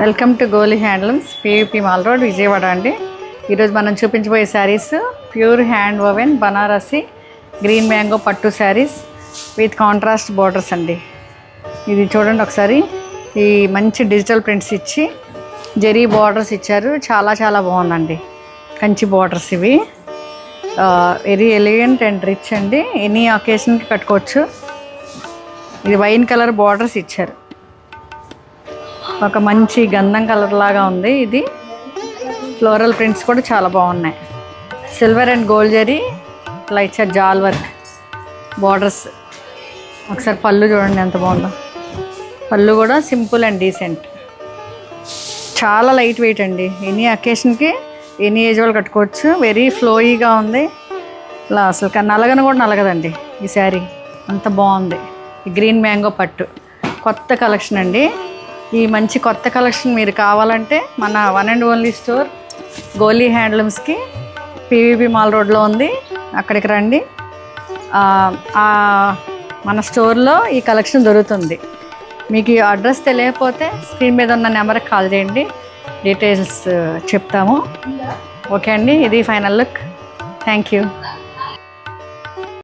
Welcome to Goli handlooms, PVP mall road, Vijayawada అండి. ఈరోజు మనం చూపించబోయే saris pure hand woven Banarasi green mango పట్టు శారీస్ విత్ కాంట్రాస్ట్ బోర్డర్స్ అండి. ఇది చూడండి ఒకసారి. ఈ మంచి డిజిటల్ ప్రింట్స్ ఇచ్చి జెరీ బార్డర్స్ ఇచ్చారు. చాలా చాలా బాగుందండి. కంచి బార్డర్స్ ఇవి. వెరీ ఎలిగెంట్ అండ్ రిచ్ అండి. ఎనీ అకేషన్కి కట్టుకోవచ్చు. ఇది వైన్ కలర్ బార్డర్స్ ఇచ్చారు. ఒక మంచి గంధం కలర్ లాగా ఉంది. ఇది ఫ్లోరల్ ప్రింట్స్ కూడా చాలా బాగున్నాయి. సిల్వర్ అండ్ గోల్డ్ జరీ ఇట్లా ఇచ్చారు. జాల్ వర్క్ బార్డర్స్. ఒకసారి పళ్ళు చూడండి ఎంత బాగుందో. పళ్ళు కూడా సింపుల్ అండ్ డీసెంట్. చాలా లైట్ వెయిట్ అండి. ఎనీ అకేషన్కి ఎనీ ఏజ్ వాళ్ళు కట్టుకోవచ్చు. వెరీ ఫ్లోయీగా ఉంది. ఇలా అసలు నలగను కూడా నలగదండి ఈ శారీ. అంత బాగుంది. ఈ గ్రీన్ మ్యాంగో పట్టు కొత్త కలెక్షన్ అండి. ఈ మంచి కొత్త కలెక్షన్ మీరు కావాలంటే మన one and only store Goli హ్యాండ్లూమ్స్కి PVP mall రోడ్లో ఉంది. అక్కడికి రండి. మన స్టోర్లో ఈ కలెక్షన్ దొరుకుతుంది. మీకు ఈ అడ్రస్ తెలియకపోతే స్క్రీన్ మీద ఉన్న నెంబర్కి కాల్ చేయండి. డీటెయిల్స్ చెప్తాము. ఓకే అండి. ఇది ఫైనల్ లుక్. Thank you.